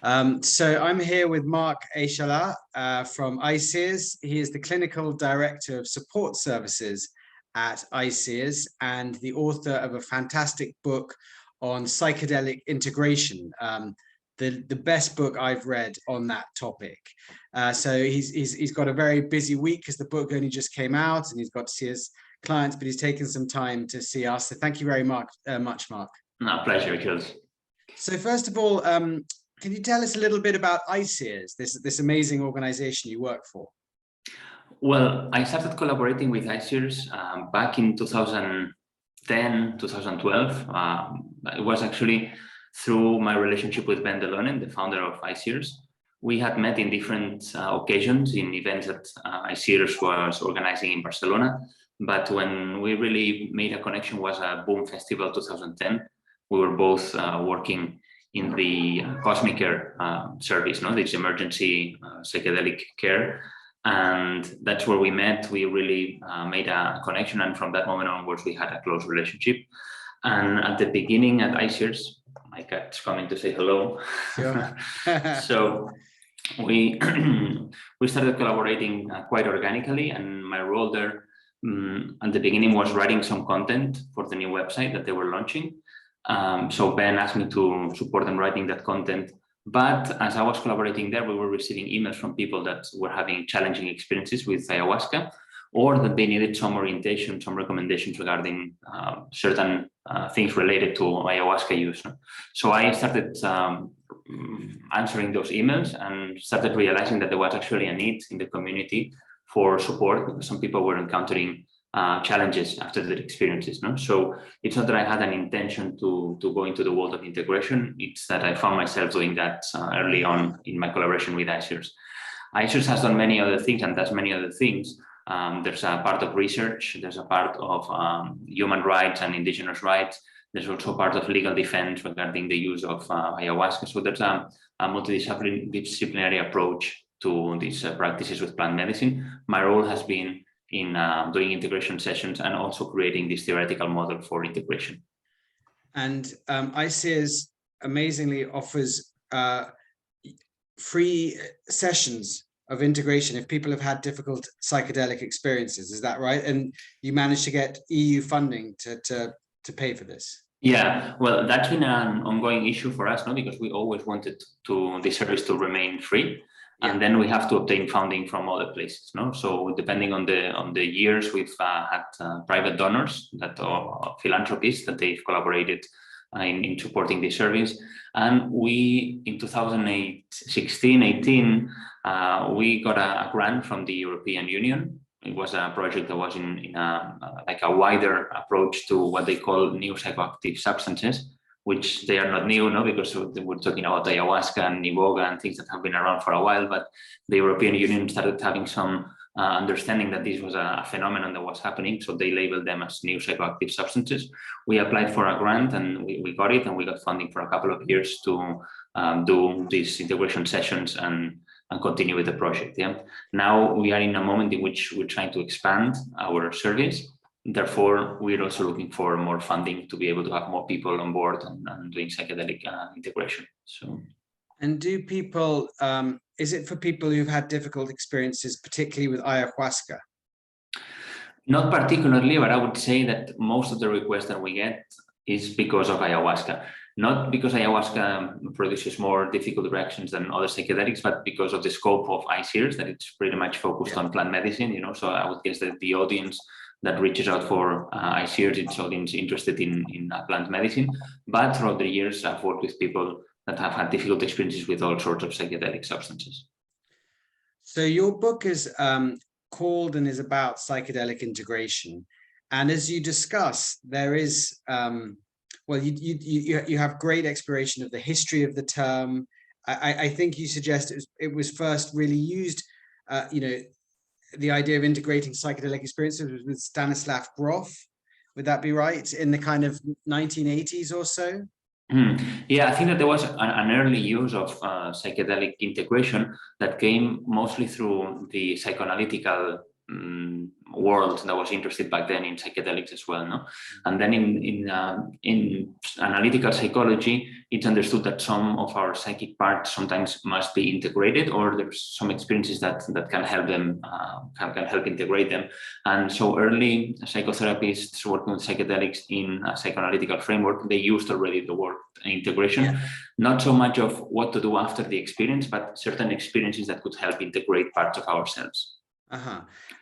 So I'm here with Marc Aixala from ICEERS. He is the Clinical Director of Support Services at ICEERS and the author of a fantastic book on psychedelic integration, the best book I've read on that topic. So he's got a very busy week because the book only just came out and he's got to see his clients, but he's taken some time to see us. So thank you very much, Marc. No, pleasure, Jules. So first of all, can you tell us a little bit about ICEERS, this amazing organization you work for? Well, I started collaborating with ICEERS back in 2010, 2012. It was actually through my relationship with Ben Delonen, the founder of ICEERS. We had met in different occasions in events that ICEERS was organizing in Barcelona. But when we really made a connection was a Boom Festival 2010. We were both working in the Cosmic Care service, this emergency psychedelic care. And that's where we met. We really made a connection. And from that moment onwards, we had a close relationship. And at the beginning at ICEERS, my cat's coming to say hello. Sure. So we started collaborating quite organically. And my role there at the beginning was writing some content for the new website that they were launching. So Ben asked me to support them writing that content. But as I was collaborating there, we were receiving emails from people that were having challenging experiences with ayahuasca, or that they needed some orientation, some recommendations regarding certain things related to ayahuasca use. So I started answering those emails and started realizing that there was actually a need in the community for support because some people were encountering challenges after their experiences. So it's not that I had an intention to go into the world of integration, it's that I found myself doing that early on in my collaboration with ICEERS. ICEERS has done many other things and does many other things. There's a part of research, there's a part of human rights and indigenous rights. There's also part of legal defense regarding the use of ayahuasca. So there's a multidisciplinary approach to these practices with plant medicine. My role has been in doing integration sessions and also creating this theoretical model for integration. And ICEERS amazingly offers free sessions of integration if people have had difficult psychedelic experiences. Is that right? And you managed to get EU funding to pay for this? Yeah, well, that's been an ongoing issue for us, because we always wanted the service to remain free. Yeah. And then we have to obtain funding from other places. So depending on the years, we've had private donors that are philanthropists that they've collaborated in supporting the service. And we, in 2016-18, we got a grant from the European Union. It was a project that was in a wider approach to what they call new psychoactive substances, which they are not new, because we're talking about ayahuasca and iboga and things that have been around for a while, but the European Union started having some understanding that this was a phenomenon that was happening, so they labeled them as new psychoactive substances. We applied for a grant and we got it, and we got funding for a couple of years to do these integration sessions and continue with the project. Yeah. Now we are in a moment in which we're trying to expand our service. Therefore, we're also looking for more funding to be able to have more people on board and doing psychedelic integration. So, and do people, is it for people who've had difficult experiences, particularly with ayahuasca? Not particularly, but I would say that most of the requests that we get is because of ayahuasca. Not because ayahuasca produces more difficult reactions than other psychedelics, but because of the scope of ICEERS, that it's pretty much focused on plant medicine. So I would guess that the audience that reaches out for ICEERS, it's audience interested in plant medicine. But throughout the years, I've worked with people that have had difficult experiences with all sorts of psychedelic substances. So your book is called and is about psychedelic integration. And as you discuss, there is, well, you have great exploration of the history of the term. I think you suggest it was first really used, the idea of integrating psychedelic experiences with Stanislav Grof. Would that be right? In the kind of 1980s or so? Yeah, I think that there was an early use of psychedelic integration that came mostly through the psychoanalytical world that was interested back then in psychedelics as well, no? And then in analytical psychology, it's understood that some of our psychic parts sometimes must be integrated, or there's some experiences that can help them, can help integrate them. And so early psychotherapists working with psychedelics in a psychoanalytical framework, they used already the word integration, not so much of what to do after the experience, but certain experiences that could help integrate parts of ourselves.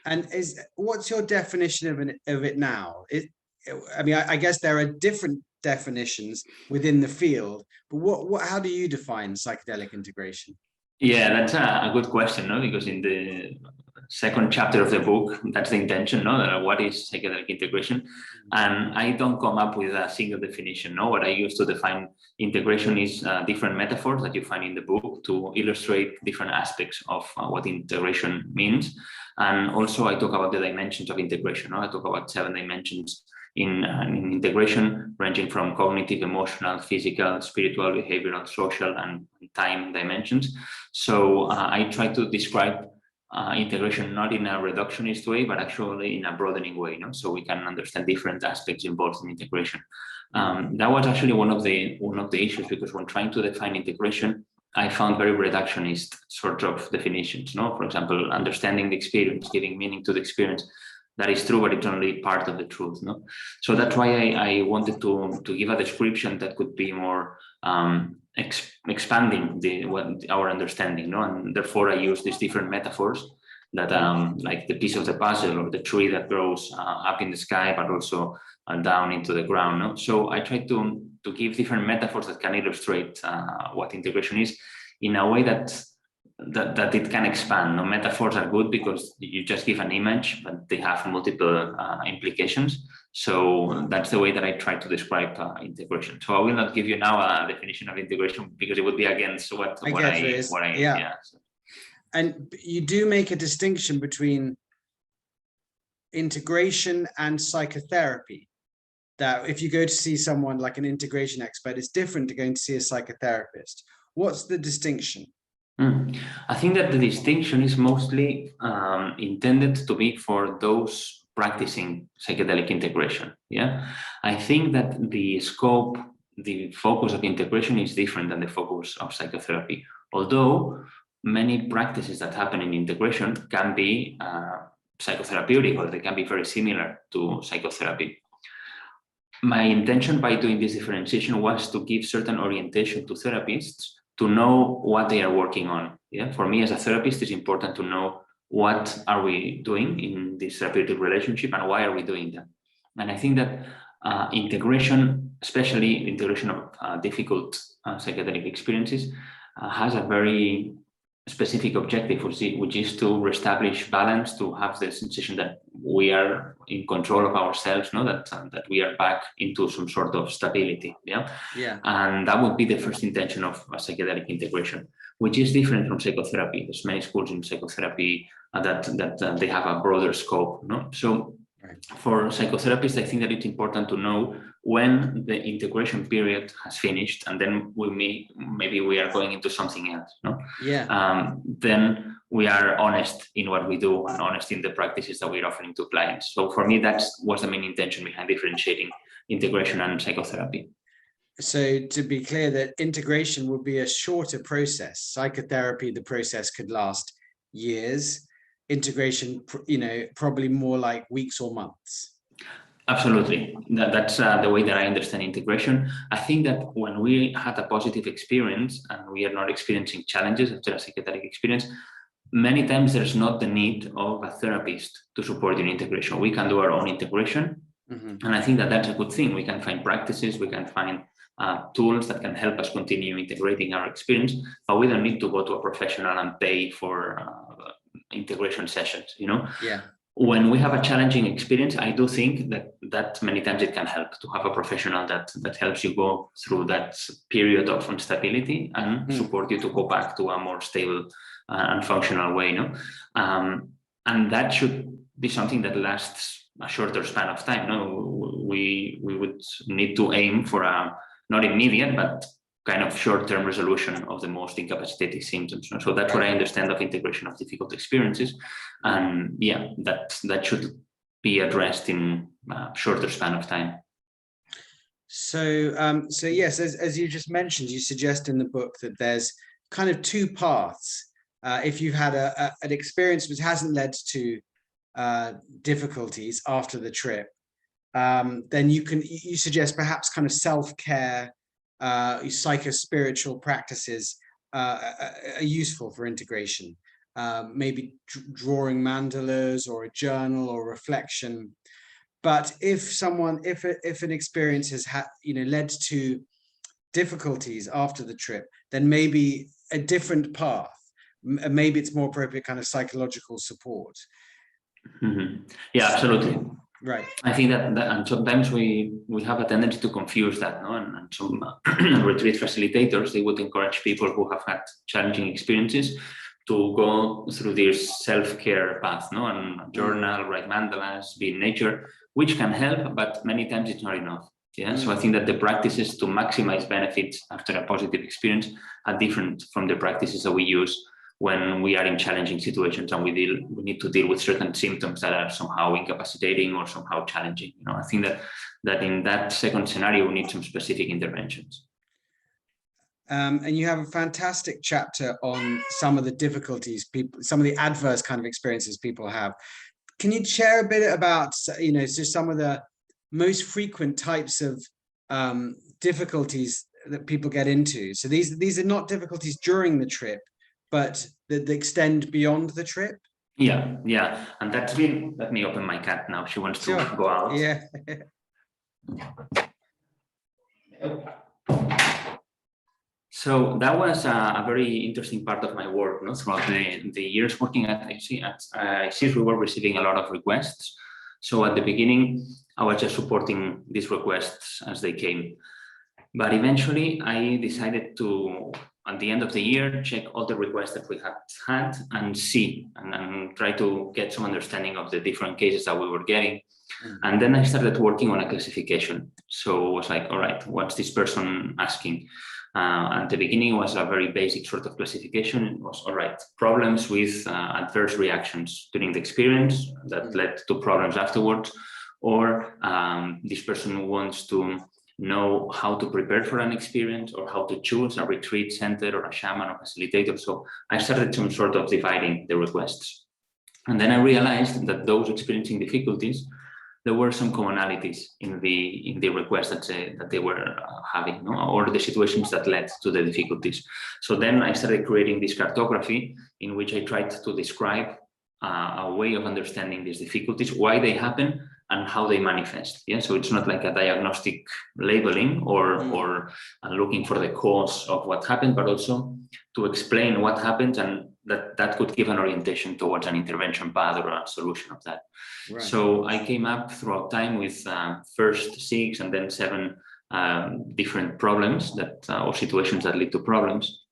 And what's your definition of it now? I mean, I guess there are different definitions within the field, but how do you define psychedelic integration? Yeah, that's a good question, no? Because in the second chapter of the book, that's the intention, no? What is psychedelic integration? And I don't come up with a single definition, no? What I use to define integration is different metaphors that you find in the book to illustrate different aspects of what integration means. And also I talk about the dimensions of integration, no? I talk about 7 dimensions in integration, ranging from cognitive, emotional, physical, spiritual, behavioral, social, and time dimensions. So I try to describe integration not in a reductionist way, but actually in a broadening way, no? So we can understand different aspects involved in integration. That was actually one of the issues, because when trying to define integration, I found very reductionist sort of definitions, no? For example, understanding the experience, giving meaning to the experience. That is true, but it's only part of the truth, no? So that's why I wanted to give a description that could be more expanding our understanding, no? And therefore I use these different metaphors that like the piece of the puzzle or the tree that grows up in the sky, but also down into the ground, no? So I try to give different metaphors that can illustrate what integration is in a way that it can expand. No, metaphors are good because you just give an image, but they have multiple implications. So that's the way that I try to describe integration. So I will not give you now a definition of integration because it would be against what I yeah. And you do make a distinction between integration and psychotherapy. That if you go to see someone like an integration expert, it's different to going to see a psychotherapist. What's the distinction? I think that the distinction is mostly intended to be for those practicing psychedelic integration. Yeah, I think that the scope, the focus of integration is different than the focus of psychotherapy. Although many practices that happen in integration can be psychotherapeutic, or they can be very similar to psychotherapy. My intention by doing this differentiation was to give certain orientation to therapists to know what they are working on. Yeah, for me as a therapist, it's important to know what are we doing in this therapeutic relationship and why are we doing that. And I think that integration, especially integration of difficult psychedelic experiences, has a very specific objective, which is to reestablish balance, to have the sensation that we are in control of ourselves, no? That we are back into some sort of stability. Yeah. And that would be the first intention of a psychedelic integration, which is different from psychotherapy. There's many schools in psychotherapy that they have a broader scope, no? So for psychotherapists, I think that it's important to know when the integration period has finished, and then maybe we are going into something else, no? Then we are honest in what we do and honest in the practices that we're offering to clients. So for me, that was the main intention behind differentiating integration and psychotherapy. So to be clear, that integration would be a shorter process. Psychotherapy, the process could last years. Integration, probably more like weeks or months. Absolutely. That's the way that I understand integration. I think that when we had a positive experience and we are not experiencing challenges after a psychedelic experience, many times there's not the need of a therapist to support your integration. We can do our own integration. And I think that that's a good thing. We can find practices, we can find tools that can help us continue integrating our experience, but we don't need to go to a professional and pay for integration sessions, When we have a challenging experience, I do think that many times it can help to have a professional that helps you go through that period of instability and support you to go back to a more stable and functional way, and that should be something that lasts a shorter span of time. We would need to aim for a not immediate but kind of short-term resolution of the most incapacitating symptoms. So that's what I understand of integration of difficult experiences. And yeah, that should be addressed in a shorter span of time. So, so yes, as you just mentioned, you suggest in the book that there's kind of two paths. If you've had an experience which hasn't led to difficulties after the trip, then you suggest perhaps kind of self-care, psycho-spiritual practices are useful for integration. Maybe drawing mandalas or a journal or reflection. But if an experience has led to difficulties after the trip, then maybe a different path. Maybe it's more appropriate kind of psychological support. Mm-hmm. Yeah, absolutely. Right. I think that and sometimes we have a tendency to confuse that, no? And some retreat facilitators, they would encourage people who have had challenging experiences to go through this self-care path, no? And journal, write mandalas, be in nature, which can help, but many times it's not enough. Yeah. So I think that the practices to maximize benefits after a positive experience are different from the practices that we use when we are in challenging situations and we need to deal with certain symptoms that are somehow incapacitating or somehow challenging. I think that in that second scenario, we need some specific interventions. And you have a fantastic chapter on some of the difficulties some of the adverse kind of experiences people have. Can you share a bit about, just some of the most frequent types of difficulties that people get into? So these are not difficulties during the trip, but that extend beyond the trip. Yeah. And that's been, let me open my cat now. She wants to go out. Yeah. So that was a very interesting part of my work, throughout the years working at ICES, we were receiving a lot of requests. So at the beginning, I was just supporting these requests as they came. But eventually I decided to, at the end of the year, check all the requests that we had and see and try to get some understanding of the different cases that we were getting. And then I started working on a classification. So it was like, all right, what's this person asking? At the beginning, it was a very basic sort of classification. It was, all right, problems with adverse reactions during the experience that led to problems afterwards, or this person wants to know how to prepare for an experience or how to choose a retreat center or a shaman or facilitator. So I started some sort of dividing the requests. And then I realized that those experiencing difficulties, there were some commonalities in the requests that they were having, or the situations that led to the difficulties. So then I started creating this cartography in which I tried to describe a way of understanding these difficulties, why they happen, and how they manifest. Yeah, so it's not like a diagnostic labeling or looking for the cause of what happened, but also to explain what happened, and that could give an orientation towards an intervention path or a solution of that. Right. So I came up throughout time with first 6 and then 7 different problems that or situations that lead to problems.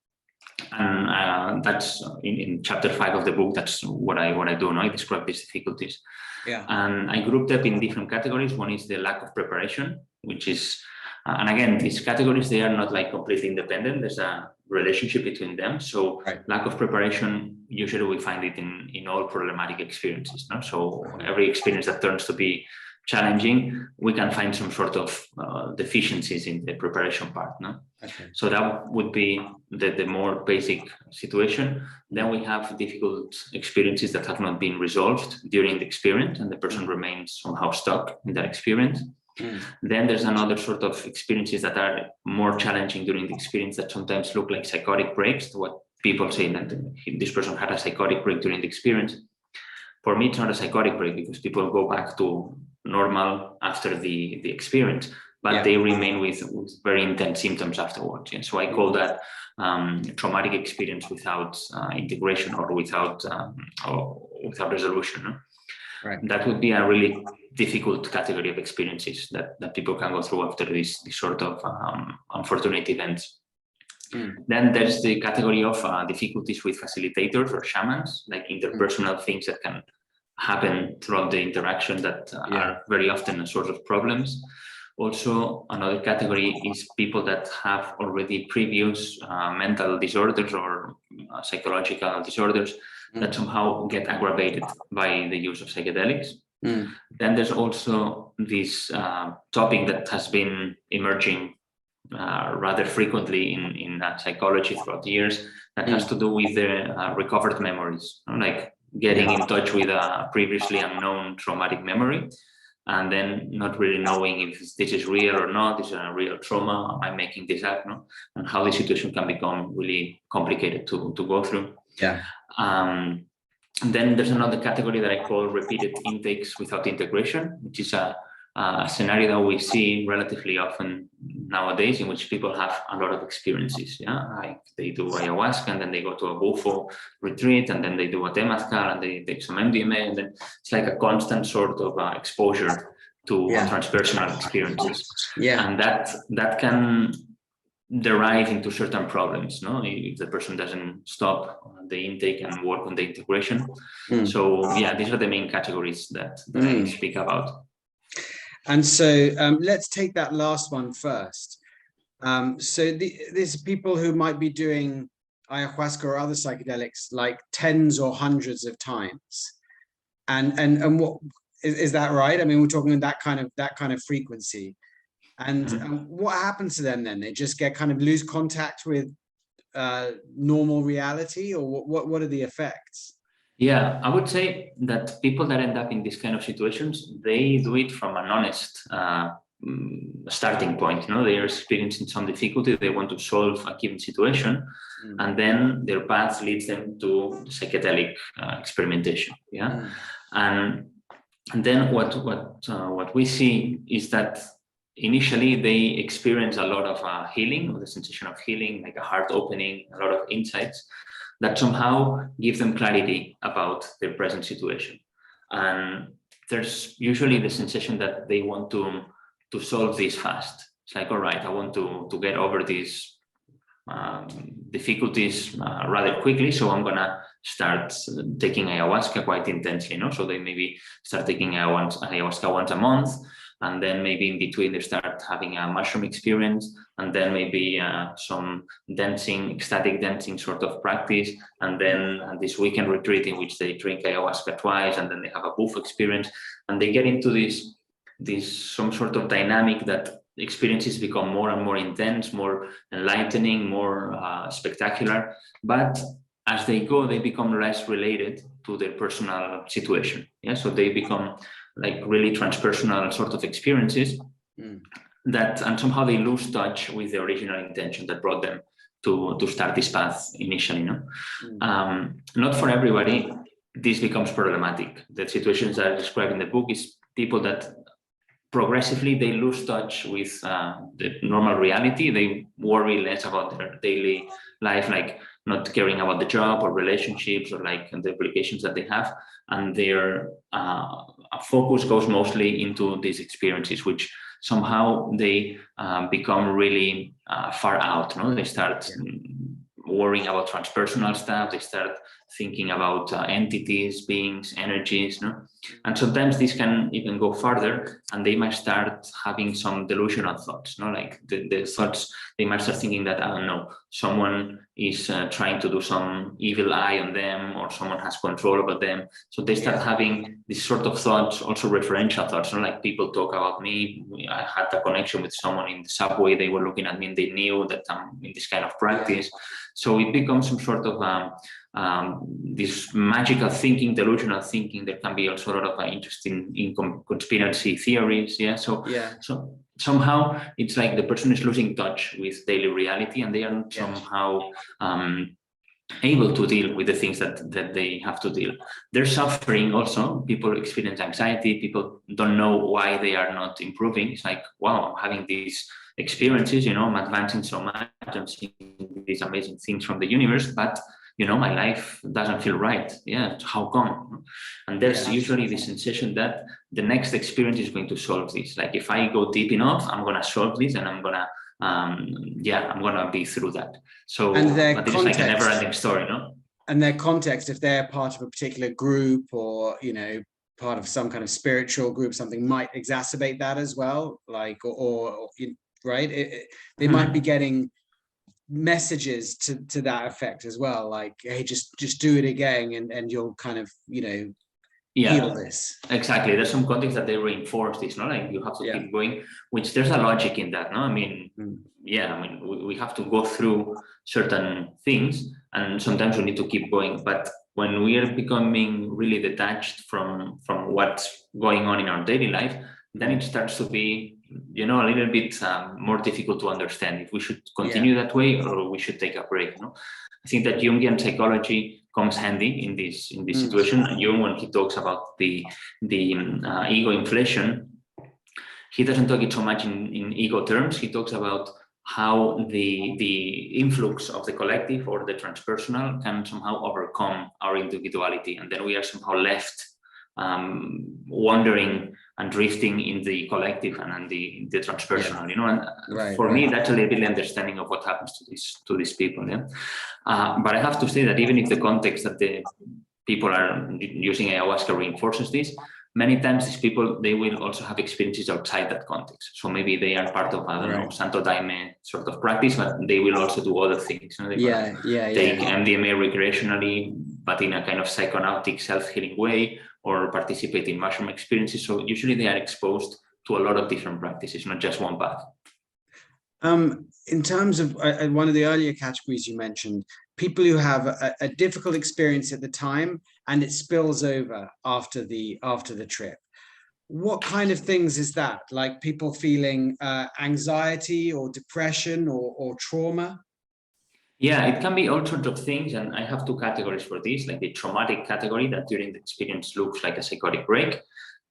And that's in chapter 5 of the book. That's what I do. I describe these difficulties. Yeah. And I grouped up in different categories. One is the lack of preparation, which is, and again, these categories, they are not like completely independent. There's a relationship between them. So lack of preparation, usually we find it in all problematic experiences. So every experience that turns to be challenging, we can find some sort of deficiencies in the preparation part. Okay. So that would be the more basic situation. Then we have difficult experiences that have not been resolved during the experience, and the person remains somehow stuck in that experience. Then there's another sort of experiences that are more challenging during the experience that sometimes look like psychotic breaks. What people say that this person had a psychotic break during the experience. For me, it's not a psychotic break because people go back to normal after the experience, but they remain with very intense symptoms afterwards. Yeah? So I call that traumatic experience without integration or without resolution. No? Right. That would be a really difficult category of experiences that people can go through after this sort of unfortunate events. Then there's the category of difficulties with facilitators or shamans, like interpersonal things that can happen throughout the interaction that are very often a source of problems. Also, another category is people that have already previous mental disorders or psychological disorders that somehow get aggravated by the use of psychedelics. Then there's also this topic that has been emerging rather frequently in psychology throughout the years, that has to do with the recovered memories, like getting in touch with a previously unknown traumatic memory, and then not really knowing if this is real or not, is it a real trauma, am I making this up, no? And how the situation can become really complicated to go through. And then there's another category that I call repeated intakes without integration, which is a scenario that we see relatively often nowadays, in which people have a lot of experiences. Like they do ayahuasca, and then they go to a bufo retreat, and then they do a temazcal, and they take some MDMA, and then it's like a constant sort of exposure to transpersonal experiences. And that can derive into certain problems, no? If the person doesn't stop the intake and work on the integration. So these are the main categories that I speak about. And so let's take that last one first. So these people who might be doing ayahuasca or other psychedelics like tens or hundreds of times, and what is that right? I mean, we're talking that kind of frequency. And what happens to them then? They just get kind of lose contact with normal reality, or what are the effects? Yeah, I would say that people that end up in these kind of situations, they do it from an honest starting point. You know, they are experiencing some difficulty, they want to solve a given situation, and then their path leads them to psychedelic experimentation. And then what we see is that initially they experience a lot of healing, or the sensation of healing, like a heart opening, a lot of insights that somehow give them clarity about their present situation. And there's usually the sensation that they want to solve this fast. It's like, all right, I want to get over these difficulties rather quickly, so I'm gonna start taking ayahuasca quite intensely, so they maybe start taking ayahuasca once a month, and then maybe in between they start having a mushroom experience, and then maybe some dancing, ecstatic dancing sort of practice, and then this weekend retreat in which they drink ayahuasca twice, and then they have a booth experience, and they get into this some sort of dynamic that experiences become more and more intense, more enlightening, more spectacular. But as they go, they become less related to their personal situation. So they become like really transpersonal sort of experiences and somehow they lose touch with the original intention that brought them to start this path initially. Not for everybody, this becomes problematic. The situations that I describe in the book is people that progressively they lose touch with the normal reality. They worry less about their daily life, like not caring about the job or relationships or like the obligations that they have, and their focus goes mostly into these experiences, which somehow they become really far out. They start worrying about transpersonal stuff. They start thinking about entities, beings, energies, and sometimes this can even go further, and they might start having some delusional thoughts, like the thoughts, they might start thinking that, I don't know, someone is trying to do some evil eye on them, or someone has control over them. So they start having this sort of thoughts, also referential thoughts, like people talk about me. I had a connection with someone in the subway, they were looking at me and they knew that I'm in this kind of practice. So it becomes some sort of this magical thinking, delusional thinking. There can be also a lot of interesting in conspiracy theories. So somehow it's like the person is losing touch with daily reality, and they are somehow able to deal with the things that they have to deal. They're suffering also. People experience anxiety. People don't know why they are not improving. It's like, wow, I'm having these experiences, I'm advancing so much, I'm seeing these amazing things from the universe, but my life doesn't feel right. How come? And there's usually the sensation that the next experience is going to solve this. Like if I go deep enough, I'm gonna solve this, and I'm gonna I'm gonna be through that. So but it's like a never-ending story, And their context, if they're part of a particular group, or part of some kind of spiritual group, something might exacerbate that as well, like, or right? They might be getting messages to that effect as well, like, hey, just do it again, and you'll kind of, heal this. Exactly. There's some contexts that they reinforce this, no? Like you have to keep going, which there's a logic in that, no? I mean, we have to go through certain things, and sometimes we need to keep going. But when we are becoming really detached from what's going on in our daily life, then it starts to be, a little bit more difficult to understand if we should continue that way or we should take a break. No, I think that Jungian psychology comes handy in this situation. And Jung, when he talks about the ego inflation, he doesn't talk it so much in ego terms. He talks about how the influx of the collective or the transpersonal can somehow overcome our individuality, and then we are somehow left wandering and drifting in the collective and in the transpersonal, and for me that's a little bit the understanding of what happens to these people. But I have to say that even if the context that the people are using ayahuasca reinforces this, many times these people, they will also have experiences outside that context. So maybe they are part of, I don't know, Santo Daime sort of practice, but they will also do other things. They take MDMA recreationally, but in a kind of psychonautic self-healing way, or participate in mushroom experiences. So usually they are exposed to a lot of different practices, not just one path. In terms of one of the earlier categories you mentioned, people who have a difficult experience at the time and it spills over after the trip. What kind of things is that? Like people feeling anxiety or depression or trauma? Yeah, it can be all sorts of things. And I have two categories for this, like the traumatic category that during the experience looks like a psychotic break,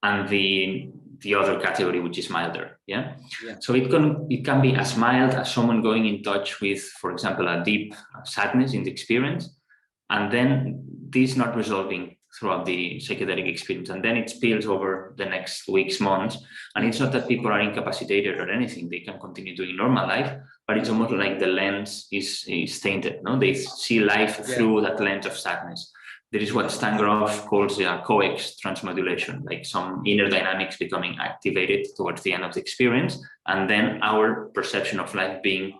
and the other category, which is milder. Yeah. So it can be as mild as someone going in touch with, for example, a deep sadness in the experience, and then this not resolving throughout the psychedelic experience, and then it spills over the next weeks, months. And it's not that people are incapacitated or anything; they can continue doing normal life, but it's almost like the lens is tainted. No, they see life through that lens of sadness. There is what Stan Grof calls coex transmodulation, like some inner dynamics becoming activated towards the end of the experience, and then our perception of life being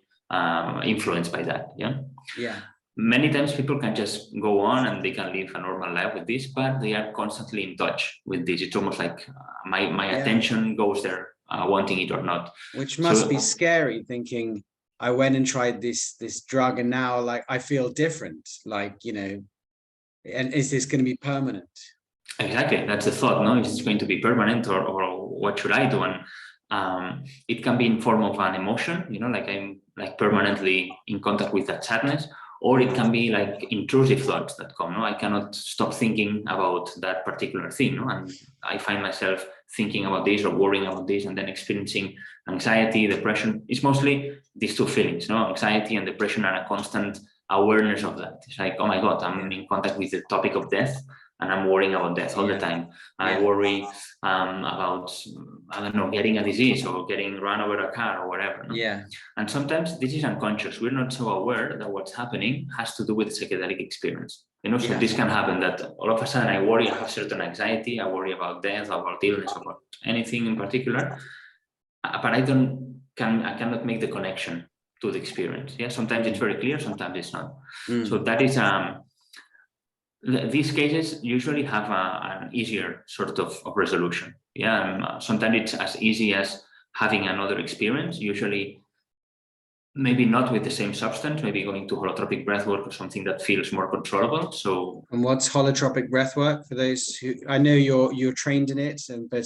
influenced by that. Yeah. Many times people can just go on and they can live a normal life with this, but they are constantly in touch with this. It's almost like my attention goes there, wanting it or not. Which must be scary, thinking I went and tried this drug and now like I feel different, like, and is this going to be permanent? Exactly, that's the thought. No, is it going to be permanent, or what should I do? And it can be in form of an emotion, like I'm like permanently in contact with that sadness. Or it can be like intrusive thoughts that come. I cannot stop thinking about that particular thing. And I find myself thinking about this or worrying about this, and then experiencing anxiety, depression. It's mostly these two feelings. Anxiety and depression are a constant awareness of that. It's like, oh my God, I'm in contact with the topic of death, and I'm worrying about death all the time. I worry about, I don't know, getting a disease or getting run over a car or whatever. And sometimes this is unconscious. We're not so aware that what's happening has to do with the psychedelic experience. So this can happen that all of a sudden I worry, I have certain anxiety, I worry about death, about illness, about anything in particular, but I cannot make the connection to the experience. Sometimes it's very clear, sometimes it's not. So that is these cases usually have an easier sort of resolution. Sometimes it's as easy as having another experience, usually maybe not with the same substance, maybe going to holotropic breathwork or something that feels more controllable. So, and what's holotropic breathwork for those who, I know you're trained in it, but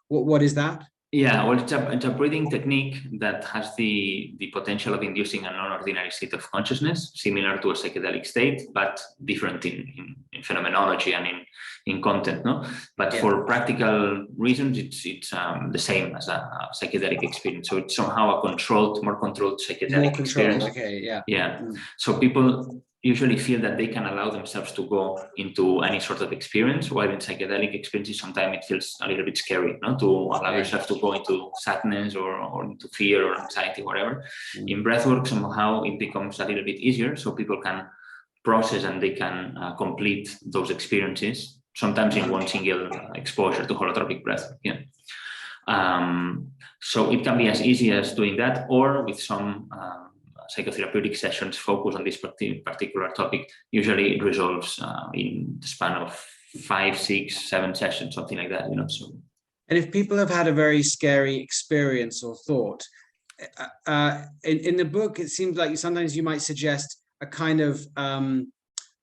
what is that? Well, it's a breathing technique that has the potential of inducing a non-ordinary state of consciousness, similar to a psychedelic state, but different in phenomenology and in content. But for practical reasons, it's the same as a psychedelic experience. So it's somehow a more controlled psychedelic experience. So people usually feel that they can allow themselves to go into any sort of experience, while in psychedelic experiences, sometimes it feels a little bit scary, to allow yourself to go into sadness or into fear or anxiety, whatever. In breathwork, somehow it becomes a little bit easier, so people can process and they can complete those experiences sometimes in one single exposure to holotropic breath. Yeah. So it can be as easy as doing that, or with some psychotherapeutic sessions focused on this particular topic. Usually it resolves in the span of 5, 6, 7 sessions, something like that. So. And if people have had a very scary experience or thought, in the book, it seems like sometimes you might suggest a kind of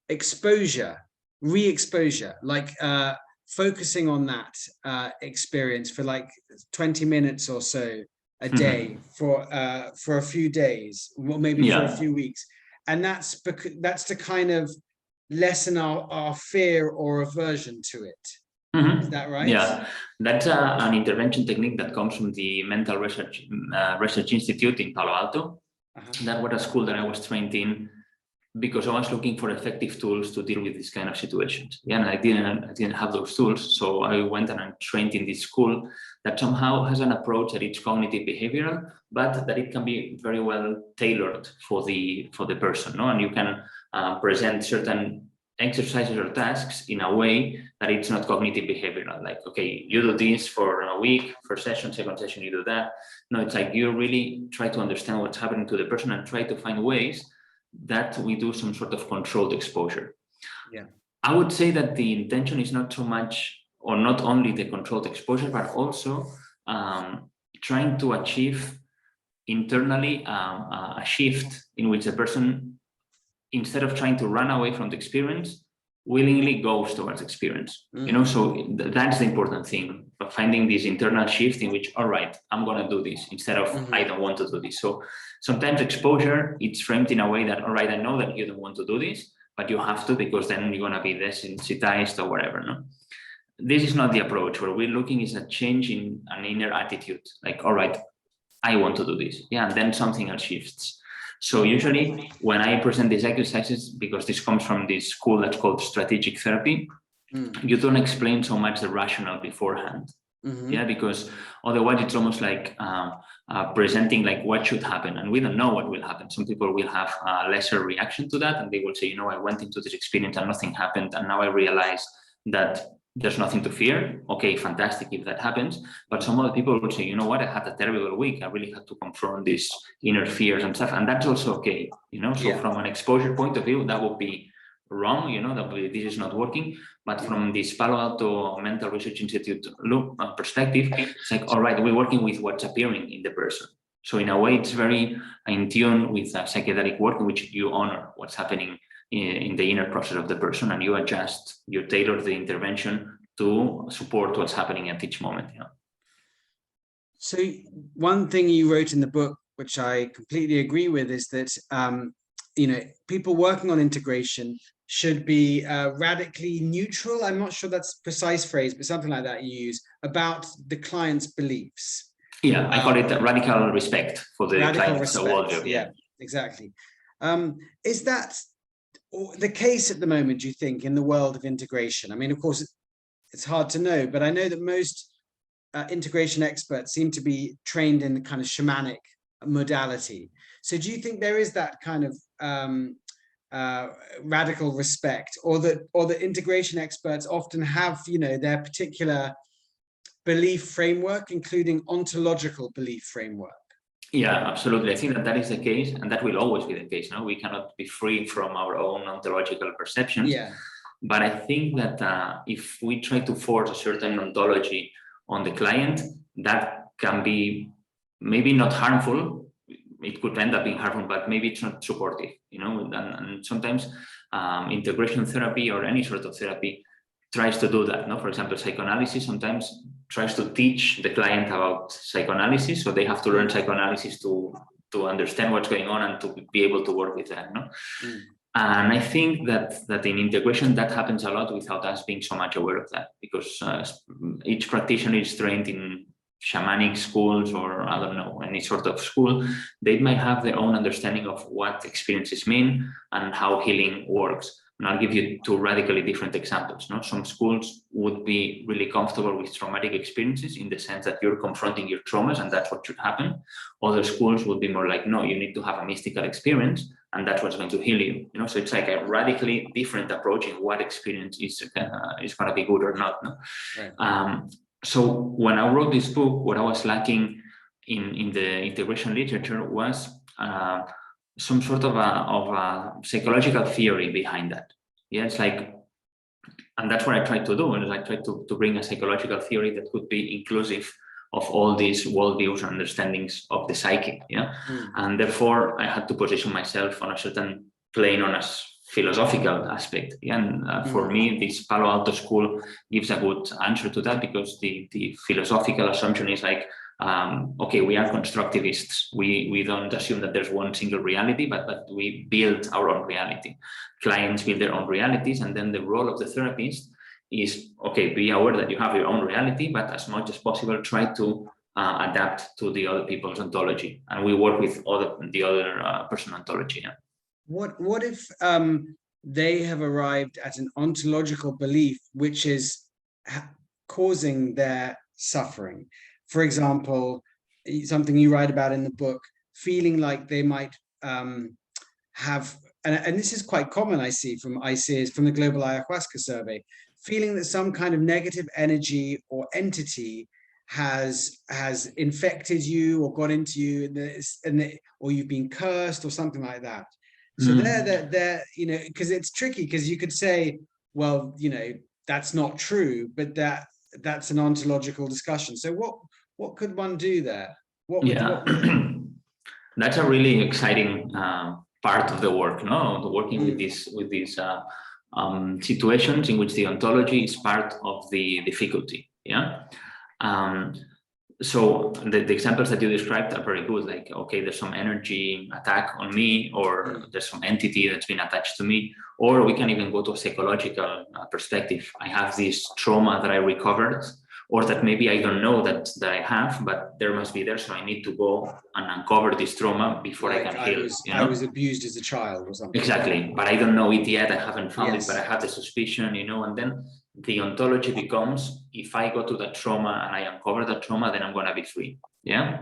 exposure, re-exposure, like focusing on that experience for like 20 minutes or so a day for a few days, or maybe for a few weeks. And that's to kind of lessen our fear or aversion to it. Is that right? Yeah, that's an intervention technique that comes from the Mental Research Institute in Palo Alto. That was a school that I was trained in because I was looking for effective tools to deal with these kind of situations. Yeah, and I didn't have those tools, so I went and I trained in this school that somehow has an approach that it's cognitive behavioral, but that it can be very well tailored for the person. No, and you can present certain exercises or tasks in a way that it's not cognitive behavioral. Like, okay, you do this for a week, first session, second session, you do that. No, it's like you really try to understand what's happening to the person and try to find ways that we do some sort of controlled exposure. Yeah, I would say that the intention is not so much, or not only the controlled exposure, but also trying to achieve internally a shift in which the person, instead of trying to run away from the experience, willingly goes towards experience. So that's the important thing, but finding this internal shift in which, all right, I'm going to do this instead of I don't want to do this. So sometimes exposure, it's framed in a way that, all right, I know that you don't want to do this, but you have to, because then you're going to be desensitized or whatever. No, this is not the approach. Where we're looking is a change in an inner attitude, like, all right, I want to do this. Yeah, and then something else shifts. So usually when I present these exercises, because this comes from this school that's called strategic therapy, you don't explain so much the rationale beforehand. Yeah, because otherwise it's almost like presenting like what should happen, and we don't know what will happen. Some people will have a lesser reaction to that, and they will say, I went into this experience and nothing happened, and now I realize that there's nothing to fear. Okay, fantastic if that happens. But some other people will say, you know what, I had a terrible week. I really had to confront these inner fears and stuff. And that's also okay, So from an exposure point of view, that would be wrong, that would be, this is not working. But from this Palo Alto Mental Research Institute perspective, it's like, all right, we're working with what's appearing in the person. So in a way, it's very in tune with psychedelic work in which you honor what's happening in the inner process of the person, and you tailor the intervention to support what's happening at each moment. So one thing you wrote in the book, which I completely agree with, is that people working on integration should be radically neutral. I'm not sure that's a precise phrase, but something like that you use about the client's beliefs. Yeah, I call it radical respect for the client's worldview. Yeah, exactly. Is that the case at the moment, do you think, in the world of integration? I mean, of course, it's hard to know, but I know that most integration experts seem to be trained in the kind of shamanic modality. So do you think there is that kind of radical respect, or that integration experts often have, their particular belief framework, including ontological belief framework? Yeah, absolutely. I think that is the case, and that will always be the case. We cannot be free from our own ontological perceptions. Yeah. But I think that if we try to force a certain ontology on the client, that can be maybe not harmful. It could end up being harmful, but maybe it's not supportive. And sometimes integration therapy or any sort of therapy tries to do that. For example, psychoanalysis sometimes tries to teach the client about psychoanalysis, so they have to learn psychoanalysis to understand what's going on and to be able to work with that. And I think that in integration that happens a lot without us being so much aware of that, because each practitioner is trained in shamanic schools, or I don't know, any sort of school. They might have their own understanding of what experiences mean and how healing works. And I'll give you 2 radically different examples. Some schools would be really comfortable with traumatic experiences in the sense that you're confronting your traumas and that's what should happen. Other schools would be more like, no, you need to have a mystical experience and that's what's going to heal you. So it's like a radically different approach in what experience is going to be good or not. No? Right. So when I wrote this book, what I was lacking in the integration literature was some sort of a psychological theory behind that. Yeah, it's like, and that's what I tried to do. And I tried to bring a psychological theory that could be inclusive of all these worldviews and understandings of the psyche. Yeah, and therefore I had to position myself on a certain plane, on a philosophical aspect. Yeah? And for me, this Palo Alto school gives a good answer to that, because the philosophical assumption is like, okay, we are constructivists. We don't assume that there's one single reality, but we build our own reality. Clients build their own realities, and then the role of the therapist is, okay, be aware that you have your own reality, but as much as possible, try to adapt to the other people's ontology. And we work with the other person ontology. Yeah. What if they have arrived at an ontological belief which is causing their suffering? For example, something you write about in the book, feeling like they might have, and this is quite common, I see from ICES, from the Global Ayahuasca Survey, feeling that some kind of negative energy or entity has infected you or got into you, or you've been cursed or something like that. So they're because it's tricky, because you could say, well, that's not true, but that's an ontological discussion. So what could one do there? That's a really exciting part of the work, no? The working with these situations in which the ontology is part of the difficulty. Yeah. So the examples that you described are very good. Like, okay, there's some energy attack on me, or there's some entity that's been attached to me, or we can even go to a psychological perspective. I have this trauma that I recovered, or that maybe I don't know that I have, but there must be there. So I need to go and uncover this trauma before I can heal. I was abused as a child or something. Exactly, but I don't know it yet. I haven't found it, but I have the suspicion, and then the ontology becomes, if I go to that trauma and I uncover that trauma, then I'm going to be free. Yeah.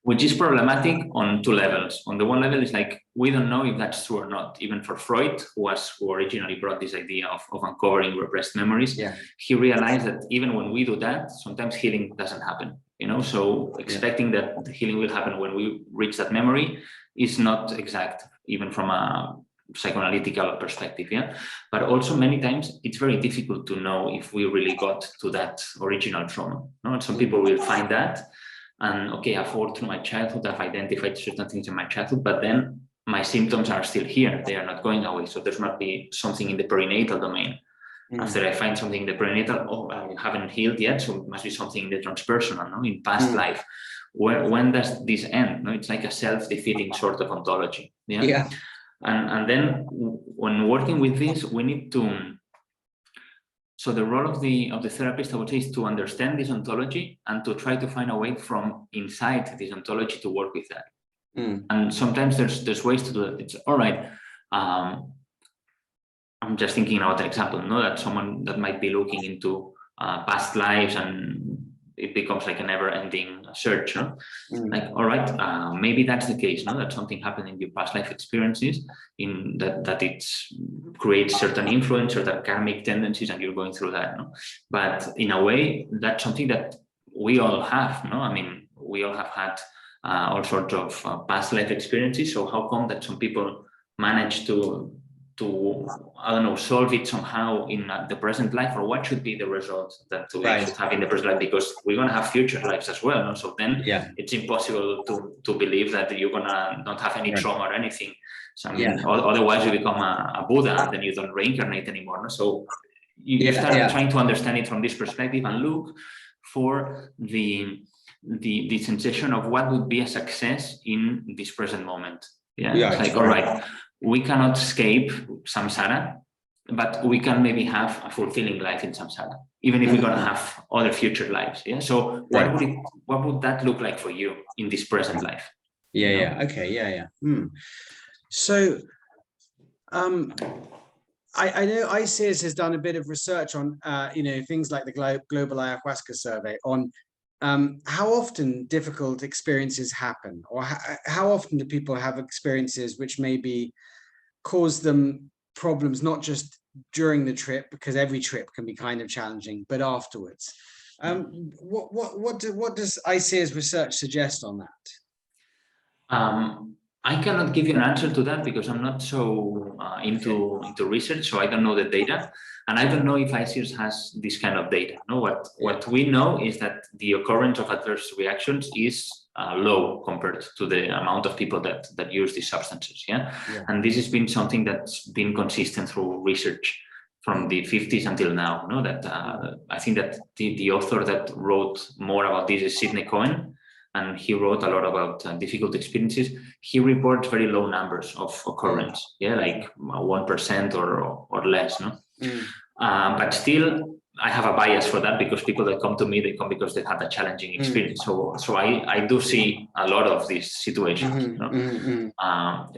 Which is problematic on two levels. On the one level is like, we don't know if that's true or not. Even for Freud, who originally brought this idea of uncovering repressed memories, he realized that even when we do that, sometimes healing doesn't happen. So expecting that the healing will happen when we reach that memory is not exact, even from a psychoanalytical perspective. Yeah, but also many times it's very difficult to know if we really got to that original trauma. No, and some people will find that, and okay, I've worked through my childhood, I've identified certain things in my childhood, but then my symptoms are still here, they are not going away. So there must be something in the perinatal domain. After I find something in the perinatal, I haven't healed yet, so it must be something in the transpersonal, no, in past life. When does this end? No, it's like a self-defeating sort of ontology. Yeah. And then when working with this, we need to, so the role of the therapist, I would say, is to understand this ontology and to try to find a way from inside this ontology to work with that. And sometimes there's ways to do that. It's all right. I'm just thinking about an example, no, that someone that might be looking into past lives, and it becomes like a never-ending search. No? Like, all right, maybe that's the case, no? That something happened in your past life experiences, in that it creates certain influence, certain karmic tendencies, and you're going through that. No? But in a way, that's something that we all have. No, I mean, we all have had all sorts of past life experiences. So how come that some people manage to I don't know, solve it somehow in the present life, or what should be the result that we should have in the present life, because we're going to have future lives as well. No? So then it's impossible to believe that you're going to not have any trauma or anything. So I mean, otherwise you become a Buddha, then you don't reincarnate anymore. No? So you start trying to understand it from this perspective and look for the sensation of what would be a success in this present moment. It's like, all right, we cannot escape samsara, but we can maybe have a fulfilling life in samsara, even if we're going to have other future lives. Yeah. So what would that look like for you in this present life? Okay. So I know ICES has done a bit of research on things like the Global Ayahuasca Survey, on how often difficult experiences happen, or how often do people have experiences which maybe cause them problems, not just during the trip, because every trip can be kind of challenging, but afterwards? What does ICEA's research suggest on that? I cannot give you an answer to that because I'm not so into research, so I don't know the data, and I don't know if ICEA's has this kind of data. No, what we know is that the occurrence of adverse reactions is low compared to the amount of people that use these substances. Yeah, and this has been something that's been consistent through research from the 50s until now. No, that I think that the author that wrote more about this is Sidney Cohen, and he wrote a lot about difficult experiences. He reports very low numbers of occurrence, like 1% or less. No, but still, I have a bias for that because people that come to me, they come because they had a challenging experience. So I do see a lot of these situations,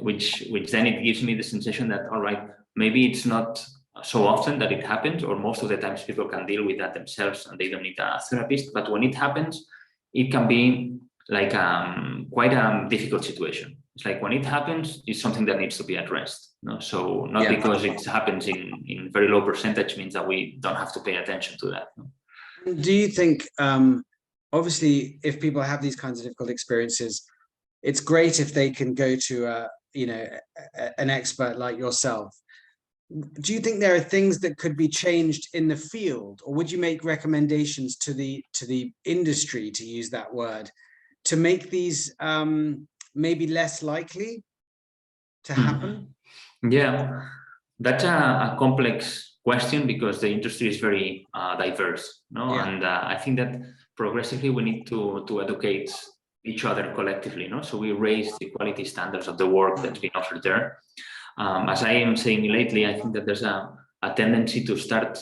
which then it gives me the sensation that, all right, maybe it's not so often that it happens, or most of the times people can deal with that themselves and they don't need a therapist. But when it happens, it can be like quite a difficult situation. It's like when it happens, it's something that needs to be addressed. No? So not because it happens in very low percentage means that we don't have to pay attention to that. No? Do you think, obviously, if people have these kinds of difficult experiences, it's great if they can go to an expert like yourself. Do you think there are things that could be changed in the field, or would you make recommendations to the industry, to use that word, to make these maybe less likely to happen? Yeah, that's a complex question because the industry is very diverse, no? And I think that progressively we need to educate each other collectively, no? So we raise the quality standards of the work that's been offered there. As I am saying lately, I think that there's a tendency to start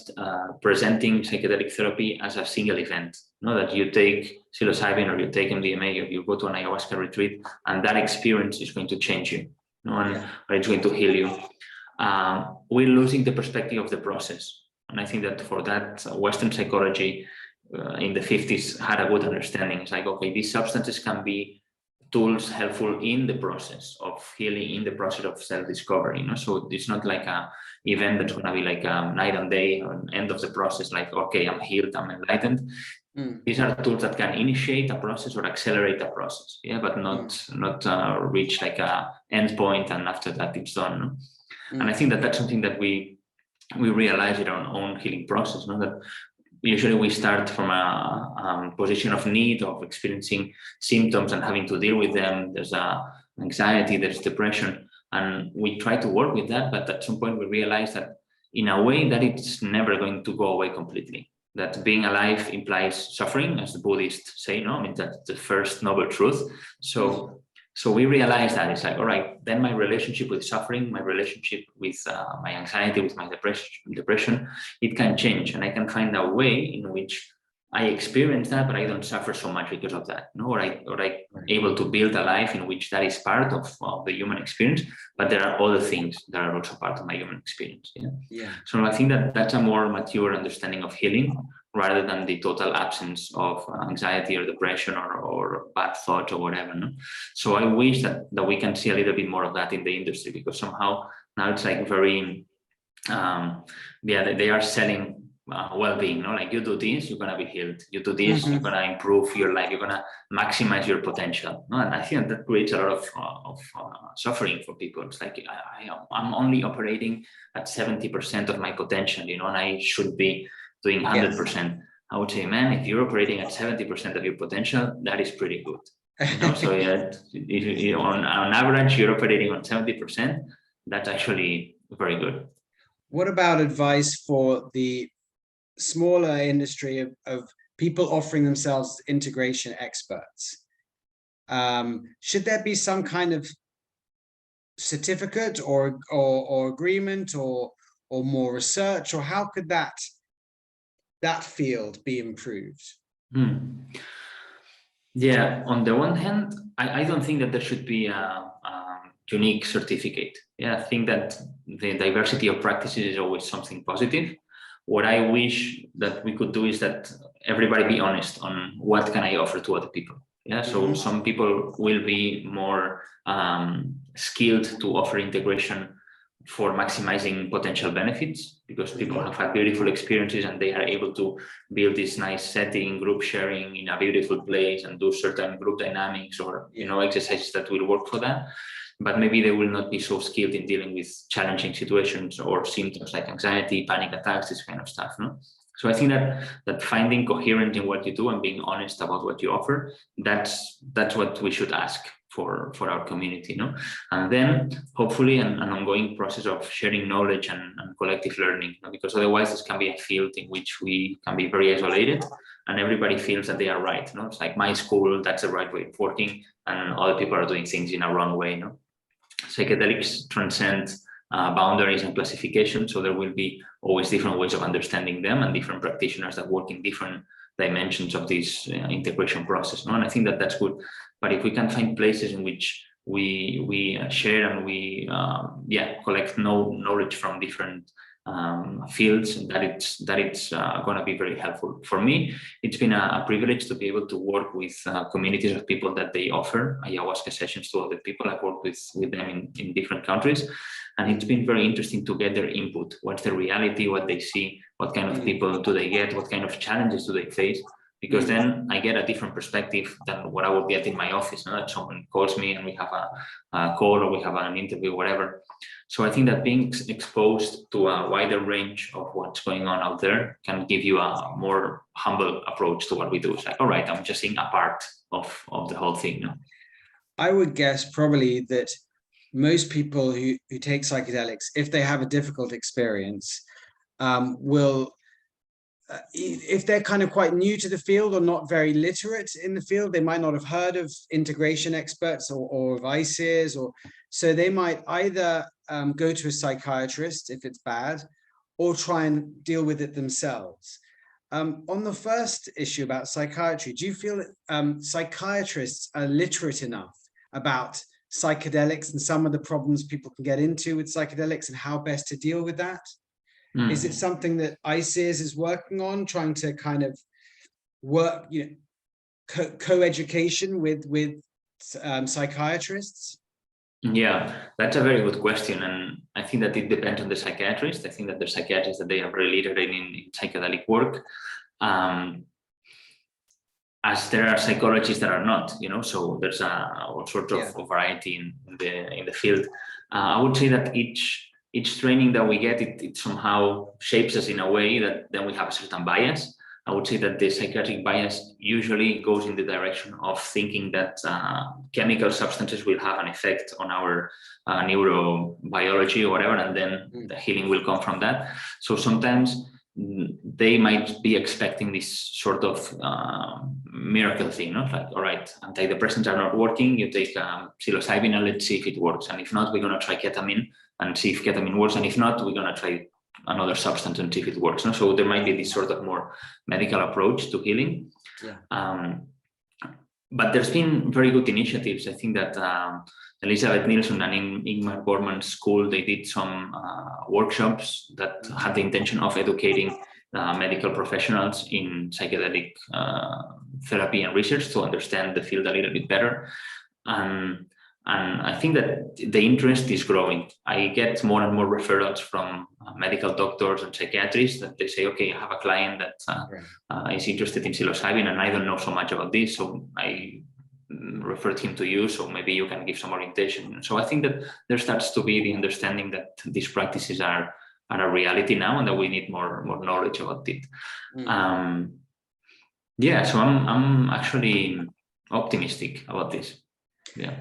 presenting psychedelic therapy as a single event. No, that you take psilocybin or you take MDMA or you go to an ayahuasca retreat, and that experience is going to change you, no, and or it's going to heal you. We're losing the perspective of the process, and I think that for that, Western psychology in the 50s had a good understanding. It's like, okay, these substances can be tools helpful in the process of healing, in the process of self-discovery. You know? So it's not like a event that's going to be like a night and day or end of the process, like, okay, I'm healed, I'm enlightened. These are tools that can initiate a process or accelerate a process, but not reach like a end point and after that it's done. No? And I think that that's something that we realize in our own healing process, no? That usually we start from a position of need, of experiencing symptoms and having to deal with them. There's anxiety, there's depression, and we try to work with that. But at some point we realize that in a way that it's never going to go away completely. That being alive implies suffering, as the Buddhists say, no? I mean, that's the first noble truth. So we realize that it's like, all right, then my relationship with suffering, my relationship with my anxiety, with my depression, it can change, and I can find a way in which I experience that, but I don't suffer so much because of that. No, or I able to build a life in which that is part of the human experience, but there are other things that are also part of my human experience. So I think that that's a more mature understanding of healing, rather than the total absence of anxiety or depression or bad thoughts or whatever. No? So I wish that we can see a little bit more of that in the industry, because somehow now it's like very, they are selling well-being, no? Like, you do this, you're gonna be healed. You do this, you're gonna improve your life. You're gonna maximize your potential. No? And I think that creates a lot of suffering for people. It's like I'm only operating at 70% of my potential, you know, and I should be doing 100%. I would say, man, if you're operating at 70% of your potential, that is pretty good. You know? So if on average you're operating on 70%, that's actually very good. What about advice for the smaller industry of people offering themselves as integration experts? Should there be some kind of certificate or agreement or more research, or how could that field be improved? Yeah, on the one hand, I don't think that there should be a unique certificate. I think that the diversity of practices is always something positive. What I wish that we could do is that everybody be honest on what can I offer to other people. Yeah, so some people will be more skilled to offer integration for maximizing potential benefits, because people have had beautiful experiences and they are able to build this nice setting, group sharing in a beautiful place, and do certain group dynamics or exercises that will work for that. But maybe they will not be so skilled in dealing with challenging situations or symptoms like anxiety, panic attacks, this kind of stuff. No? So I think that finding coherence in what you do and being honest about what you offer, that's what we should ask for our community, no? And then hopefully an ongoing process of sharing knowledge and collective learning, no? Because otherwise this can be a field in which we can be very isolated and everybody feels that they are right, no? It's like my school, that's the right way of working, and other people are doing things in a wrong way, no? Psychedelics transcend boundaries and classification, so there will be always different ways of understanding them and different practitioners that work in different dimensions of this integration process, no? And I think that that's good. But if we can find places in which we share and we collect knowledge from different fields, that it's going to be very helpful. For me, it's been a privilege to be able to work with communities of people that they offer ayahuasca sessions to other people. I've worked with them in different countries, and it's been very interesting to get their input. What's the reality, what they see, what kind of people do they get, what kind of challenges do they face? Because then I get a different perspective than what I would get in my office. That someone calls me and we have a call or we have an interview, whatever. So I think that being exposed to a wider range of what's going on out there can give you a more humble approach to what we do. It's like, all right, I'm just seeing a part of the whole thing. No? I would guess probably that most people who take psychedelics, if they have a difficult experience, will... if they're kind of quite new to the field or not very literate in the field, they might not have heard of integration experts or of ICEERs, or so they might either go to a psychiatrist if it's bad, or try and deal with it themselves. On the first issue about psychiatry, do you feel that psychiatrists are literate enough about psychedelics and some of the problems people can get into with psychedelics and how best to deal with that? Is it something that ICEERs is working on, trying to kind of work, co-education with psychiatrists? Yeah, that's a very good question. And I think that it depends on the psychiatrist. I think that the psychiatrists that they are really literate in psychedelic work, as there are psychologists that are not, so there's all sorts of variety in the field. I would say that each training that we get, it somehow shapes us in a way that then we have a certain bias. I would say that the psychiatric bias usually goes in the direction of thinking that chemical substances will have an effect on our neurobiology or whatever, and then the healing will come from that. So sometimes they might be expecting this sort of miracle thing, like, all right, antidepressants are not working, you take psilocybin and let's see if it works. And if not, we're going to try ketamine and see if ketamine works. And if not, we're going to try another substance and see if it works. No? So there might be this sort of more medical approach to healing. But there's been very good initiatives. I think that Elizabeth Nielsen and Ingmar Gorman's school, they did some workshops that had the intention of educating medical professionals in psychedelic therapy and research to understand the field a little bit better. And I think that the interest is growing. I get more and more referrals from medical doctors and psychiatrists that they say, okay, I have a client that is interested in psilocybin and I don't know so much about this, so I referred him to you, so maybe you can give some orientation. So I think that there starts to be the understanding that these practices are a reality now and that we need more knowledge about it. So I'm actually optimistic about this. Yeah.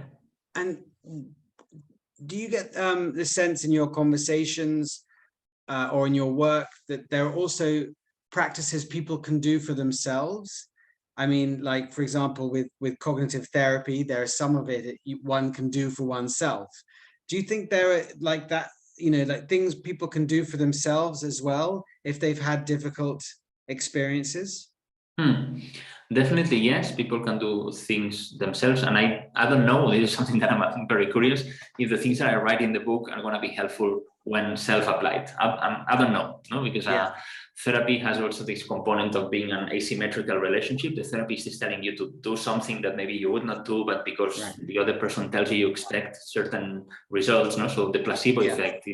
And do you get the sense in your conversations or in your work that there are also practices people can do for themselves? I mean, like, for example, with cognitive therapy, there is some of it one can do for oneself. Do you think there are like that, like things people can do for themselves as well if they've had difficult experiences? Definitely, yes. People can do things themselves, and I don't know. This is something that I'm very curious if the things that I write in the book are going to be helpful when self-applied. I don't know, no, because therapy has also this component of being an asymmetrical relationship. The therapist is telling you to do something that maybe you would not do, but because the other person tells you, you expect certain results. No, so the placebo effect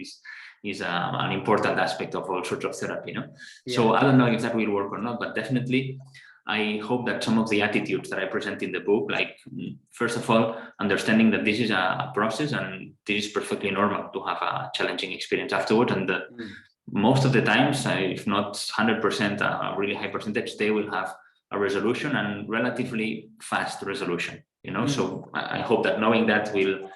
is an important aspect of all sorts of therapy. No, so I don't know if that will work or not, but definitely I hope that some of the attitudes that I present in the book, like first of all, understanding that this is a process and this is perfectly normal to have a challenging experience afterward, and that most of the times, if not 100%, a really high percentage, they will have a resolution and relatively fast resolution. You know, so I hope that knowing that will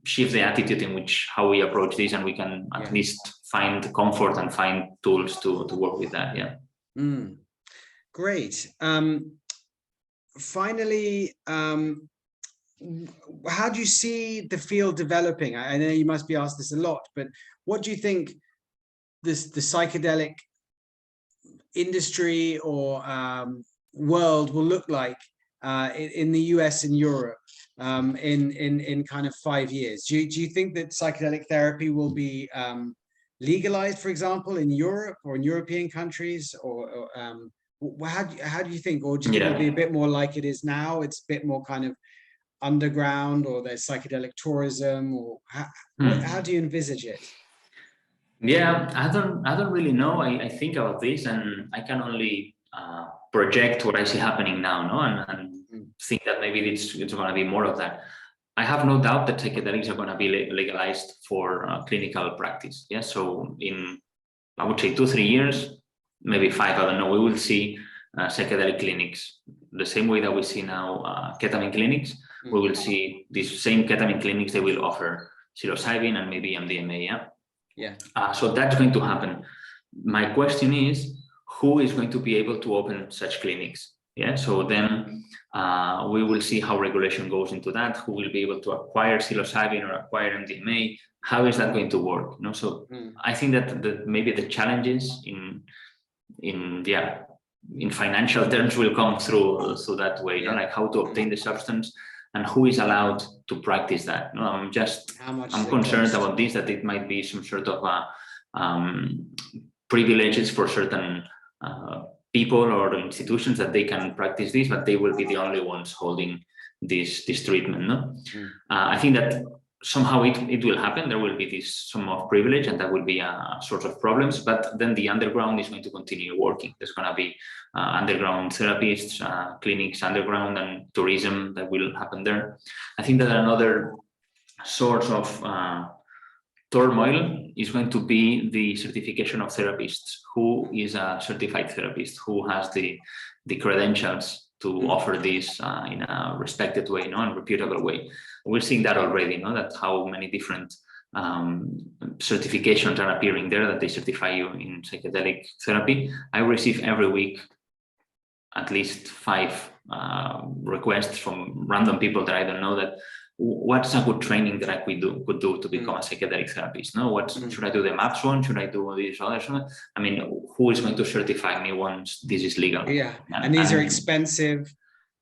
shift the attitude in which how we approach this, and we can at least find comfort and find tools to work with that. Yeah. Great. Finally, how do you see the field developing? I know you must be asked this a lot, but what do you think the psychedelic industry or world will look like in the US and Europe in kind of 5 years? Do you think that psychedelic therapy will be legalized, for example, in Europe or in European countries, or how do you think? Or do you think it'll be a bit more like it is now? It's a bit more kind of underground, or there's psychedelic tourism, or how do you envisage it? Yeah, I don't really know. I think about this, and I can only project what I see happening now, no, and think that maybe it's going to be more of that. I have no doubt that psychedelics are going to be legalized for clinical practice. Yeah, so in, I would say 2-3 years, maybe 5, I don't know, we will see psychedelic clinics the same way that we see now ketamine clinics. We will see these same ketamine clinics. They will offer psilocybin and maybe MDMA. So that's going to happen. My question is, who is going to be able to open such clinics? Yeah, so then we will see how regulation goes into that. Who will be able to acquire psilocybin or acquire MDMA? How is that going to work? You know, so I think that maybe the challenges in financial terms will come through that way. You know, like how to obtain the substance and who is allowed to practice that. You know, I'm concerned about this, that it might be some sort of privileges for certain people or institutions that they can practice this, but they will be the only ones holding this treatment. No? I think that somehow it will happen. There will be this some of privilege, and that will be a source of problems. But then the underground is going to continue working. There's going to be underground therapists, clinics underground, and tourism that will happen there. I think that another source of turmoil is going to be the certification of therapists. Who is a certified therapist? Who has the credentials to offer this in a respected way, and reputable way? We're seeing that already, that how many different certifications are appearing there that they certify you in psychedelic therapy. I receive every week at least 5 requests from random people that I don't know, that what's a good training that I could do to become a psychedelic therapist? No, what should I do? The MAPS one? Should I do this other one? I mean, who is going to certify me once this is legal? Yeah, and these are expensive,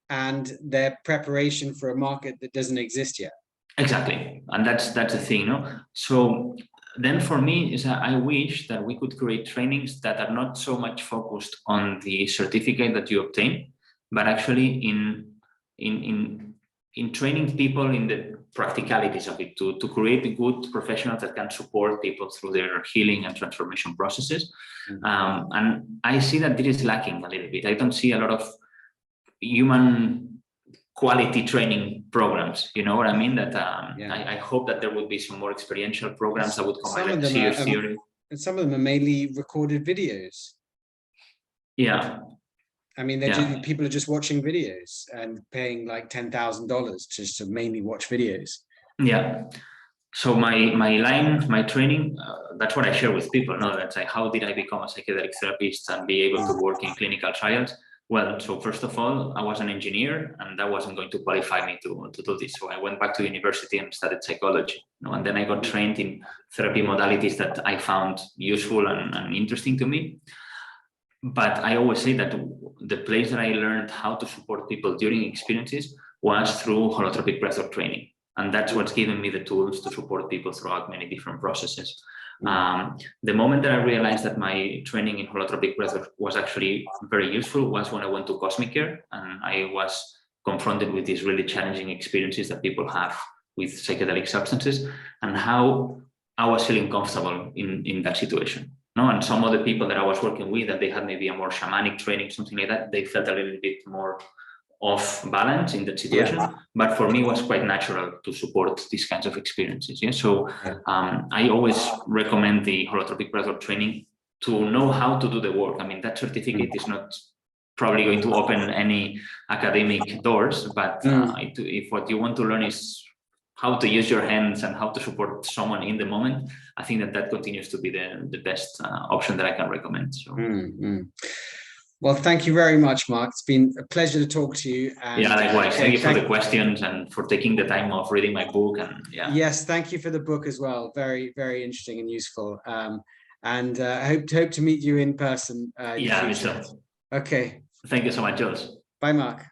and they're preparation for a market that doesn't exist yet. Exactly, and that's the thing, So then for me is I wish that we could create trainings that are not so much focused on the certificate that you obtain, but actually in training people in the practicalities of it, to create good professionals that can support people through their healing and transformation processes. And I see that this is lacking a little bit. I don't see a lot of human quality training programs, you know what I mean? That I hope that there would be some more experiential programs that would combine serious theory. And some of them are mainly recorded videos. Yeah. I mean, people are just watching videos and paying like $10,000 just to mainly watch videos. Yeah. So my training, that's what I share with people. That's like, how did I become a psychedelic therapist and be able to work in clinical trials? Well, so first of all, I was an engineer, and that wasn't going to qualify me to do this. So I went back to university and studied psychology. And then I got trained in therapy modalities that I found useful and interesting to me. But I always say that the place that I learned how to support people during experiences was through holotropic breathwork training. And that's what's given me the tools to support people throughout many different processes. The moment that I realized that my training in holotropic breathwork was actually very useful was when I went to Cosmic Care, and I was confronted with these really challenging experiences that people have with psychedelic substances, and how I was feeling comfortable in that situation. No, and some of the people that I was working with, that they had maybe a more shamanic training, something like that, they felt a little bit more off balance in that situation. Yeah. But for me, it was quite natural to support these kinds of experiences. Yeah. So I always recommend the holotropic breathwork training to know how to do the work. I mean, that certificate is not probably going to open any academic doors, but if what you want to learn is how to use your hands and how to support someone in the moment, I think that continues to be the best option that I can recommend. So. Well, thank you very much, Marc. It's been a pleasure to talk to you. And, yeah, likewise. Thank you for the questions and for taking the time of reading my book. And yeah. Yes, thank you for the book as well. Very, very interesting and useful. And I hope to meet you in person. Yeah, me too. Okay. Thank you so much, Jules. Bye, Marc.